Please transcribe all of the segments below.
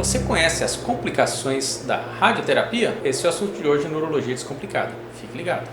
Você conhece as complicações da radioterapia? Esse é o assunto de hoje em Urologia Descomplicada. Fique ligado.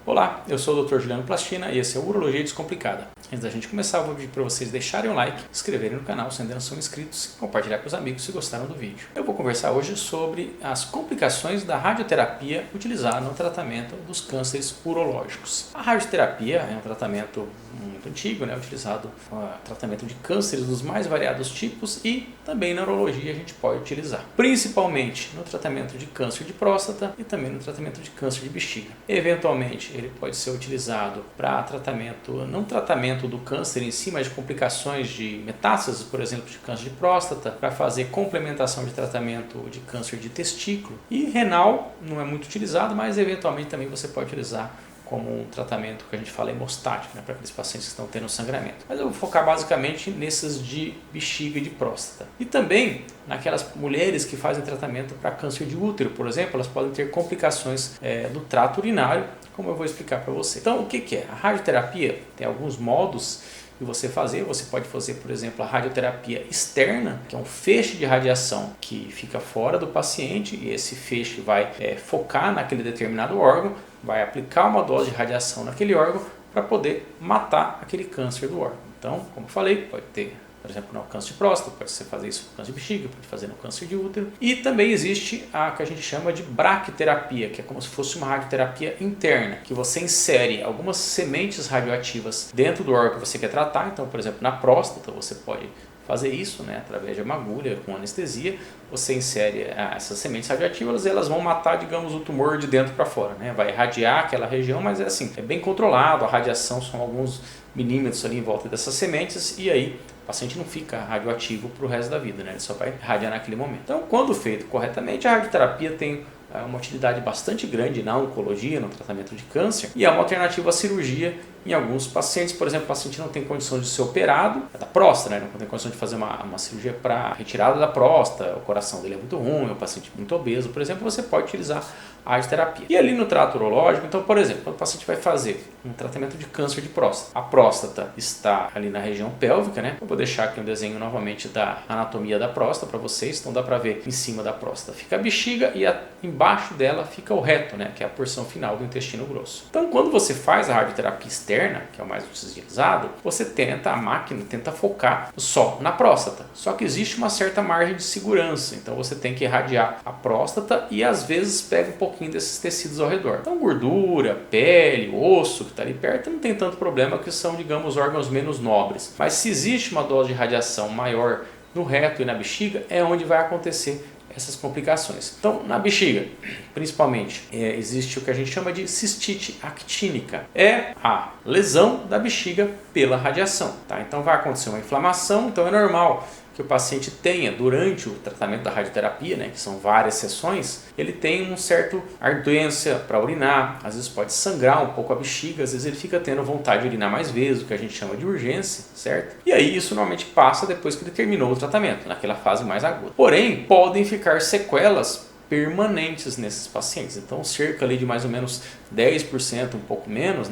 Olá, eu sou o Dr. Juliano Plastina e esse é o Urologia Descomplicada. Antes da gente começar, eu vou pedir para vocês deixarem um like, se inscreverem no canal se ainda não são inscritos e compartilhar com os amigos se gostaram do vídeo. Eu vou conversar hoje sobre as complicações da radioterapia utilizada no tratamento dos cânceres urológicos. A radioterapia é um tratamento muito antigo, utilizado para tratamento de cânceres dos mais variados tipos e também na urologia a gente pode utilizar, principalmente no tratamento de câncer de próstata e também no tratamento de câncer de bexiga. Eventualmente ele pode ser utilizado para tratamento, não tratamento do câncer em si, mas de complicações de metástases, por exemplo, de câncer de próstata, para fazer complementação de tratamento de câncer de testículo. E renal não é muito utilizado, mas eventualmente também você pode utilizar como um tratamento que a gente fala hemostático, para aqueles pacientes que estão tendo sangramento. Mas eu vou focar basicamente nesses de bexiga e de próstata. E também naquelas mulheres que fazem tratamento para câncer de útero, por exemplo, elas podem ter complicações do trato urinário, como eu vou explicar para você. Então, o que é? A radioterapia tem alguns modos de você fazer. Você pode fazer, por exemplo, a radioterapia externa, que é um feixe de radiação que fica fora do paciente e esse feixe vai focar naquele determinado órgão, vai aplicar uma dose de radiação naquele órgão para poder matar aquele câncer do órgão. Então, como eu falei, pode ter, por exemplo, no câncer de próstata, pode ser fazer isso no câncer de bexiga, pode fazer no câncer de útero. E também existe a que a gente chama de braquiterapia, que é como se fosse uma radioterapia interna, que você insere algumas sementes radioativas dentro do órgão que você quer tratar. Então, por exemplo, na próstata você pode fazer isso, através de uma agulha com anestesia. Você insere essas sementes radioativas e elas vão matar, digamos, o tumor de dentro para fora, vai irradiar aquela região, mas é bem controlado. A radiação são alguns milímetros ali em volta dessas sementes e aí o paciente não fica radioativo para o resto da vida, ele só vai irradiar naquele momento. Então, quando feito corretamente, a radioterapia tem uma utilidade bastante grande na oncologia, no tratamento de câncer, e é uma alternativa à cirurgia em alguns pacientes. Por exemplo, o paciente não tem condição de ser operado da próstata, não tem condição de fazer uma cirurgia para retirada da próstata, o coração dele é muito ruim, é um paciente muito obeso, por exemplo, você pode utilizar a radioterapia. E ali no trato urológico, então, por exemplo, quando o paciente vai fazer um tratamento de câncer de próstata, a próstata está ali na região pélvica, eu vou deixar aqui um desenho novamente da anatomia da próstata para vocês, então dá para ver em cima da próstata fica a bexiga e embaixo dela fica o reto, que é a porção final do intestino grosso. Então, quando você faz a radioterapia externa, que é o mais utilizado, a máquina tenta focar só na próstata. Só que existe uma certa margem de segurança, então você tem que irradiar a próstata e às vezes pega um pouquinho desses tecidos ao redor. Então, gordura, pele, osso que está ali perto não tem tanto problema, que são, digamos, órgãos menos nobres. Mas se existe uma dose de radiação maior no reto e na bexiga, é onde vai acontecer essas complicações. Então, na bexiga, principalmente, existe o que a gente chama de cistite actínica. É a lesão da bexiga pela radiação. Então, vai acontecer uma inflamação, então é normal que o paciente tenha, durante o tratamento da radioterapia, que são várias sessões, ele tem um certo ardência para urinar, às vezes pode sangrar um pouco a bexiga, às vezes ele fica tendo vontade de urinar mais vezes, o que a gente chama de urgência, certo? E aí isso normalmente passa depois que ele terminou o tratamento, naquela fase mais aguda. Porém, podem ficar sequelas permanentes nesses pacientes, então cerca ali de mais ou menos 10%, um pouco menos,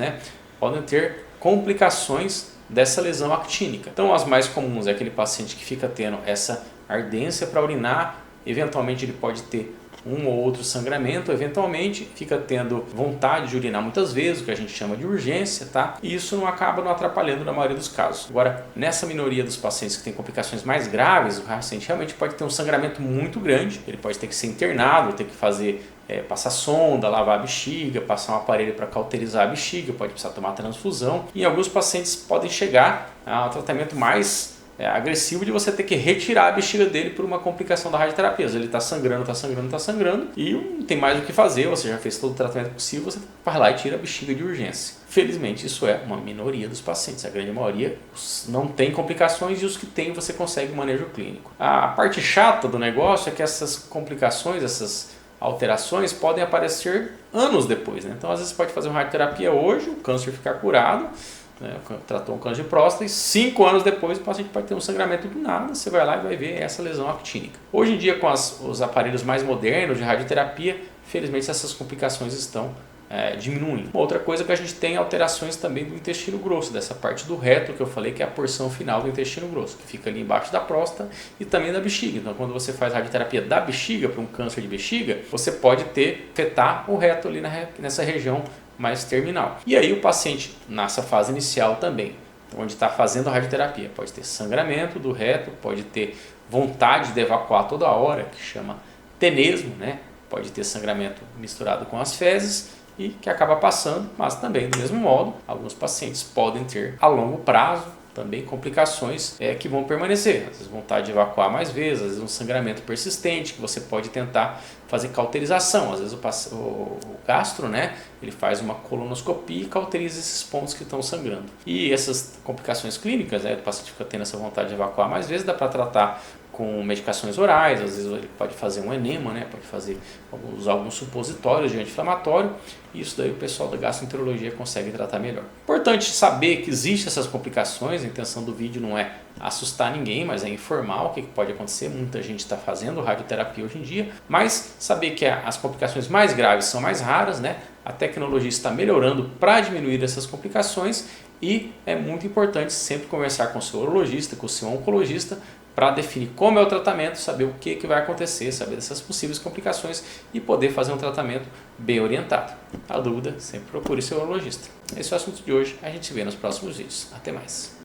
podem ter complicações dessa lesão actínica. Então, as mais comuns é aquele paciente que fica tendo essa ardência para urinar, eventualmente ele pode ter um ou outro sangramento, eventualmente fica tendo vontade de urinar muitas vezes, o que a gente chama de urgência, e isso não acaba não atrapalhando na maioria dos casos. Agora, nessa minoria dos pacientes que têm complicações mais graves, o paciente realmente pode ter um sangramento muito grande, ele pode ter que ser internado, ter que fazer passar sonda, lavar a bexiga, passar um aparelho para cauterizar a bexiga, pode precisar tomar transfusão. E alguns pacientes podem chegar a um tratamento mais agressivo de você ter que retirar a bexiga dele por uma complicação da radioterapia. Ele está sangrando e não tem mais o que fazer, você já fez todo o tratamento possível, você vai lá e tira a bexiga de urgência. Felizmente isso é uma minoria dos pacientes, a grande maioria não tem complicações e os que tem você consegue manejo clínico. A parte chata do negócio é que essas complicações, essas alterações podem aparecer anos depois, Então às vezes pode fazer uma radioterapia hoje, o câncer ficar curado, tratou um câncer de próstata e 5 anos depois o paciente pode ter um sangramento do nada, você vai lá e vai ver essa lesão actínica. Hoje em dia, com os aparelhos mais modernos de radioterapia, felizmente essas complicações estão diminuindo. Outra coisa que a gente tem alterações também do intestino grosso, dessa parte do reto que eu falei que é a porção final do intestino grosso, que fica ali embaixo da próstata e também da bexiga. Então quando você faz radioterapia da bexiga para um câncer de bexiga, você pode afetar o reto ali nessa região mais terminal. E aí o paciente nessa fase inicial também, onde está fazendo a radioterapia, pode ter sangramento do reto, pode ter vontade de evacuar toda hora, que chama tenesmo, né? Pode ter sangramento misturado com as fezes e que acaba passando, mas também do mesmo modo, alguns pacientes podem ter a longo prazo também complicações que vão permanecer, às vezes vontade de evacuar mais vezes, às vezes um sangramento persistente que você pode tentar fazer cauterização, às vezes o gastro, né, ele faz uma colonoscopia e cauteriza esses pontos que estão sangrando. E essas complicações clínicas, o paciente fica tendo essa vontade de evacuar mais vezes, dá para tratar com medicações orais, às vezes ele pode fazer um enema, né? Pode usar alguns supositórios de anti-inflamatório, e isso daí o pessoal da gastroenterologia consegue tratar melhor. Importante saber que existem essas complicações, a intenção do vídeo não é assustar ninguém, mas é informar o que pode acontecer. Muita gente está fazendo radioterapia hoje em dia, mas saber que as complicações mais graves são mais raras, né? A tecnologia está melhorando para diminuir essas complicações e é muito importante sempre conversar com o seu urologista, com o seu oncologista, para definir como é o tratamento, saber o que vai acontecer, saber dessas possíveis complicações e poder fazer um tratamento bem orientado. A dúvida, sempre procure seu urologista. Esse é o assunto de hoje, a gente se vê nos próximos vídeos. Até mais!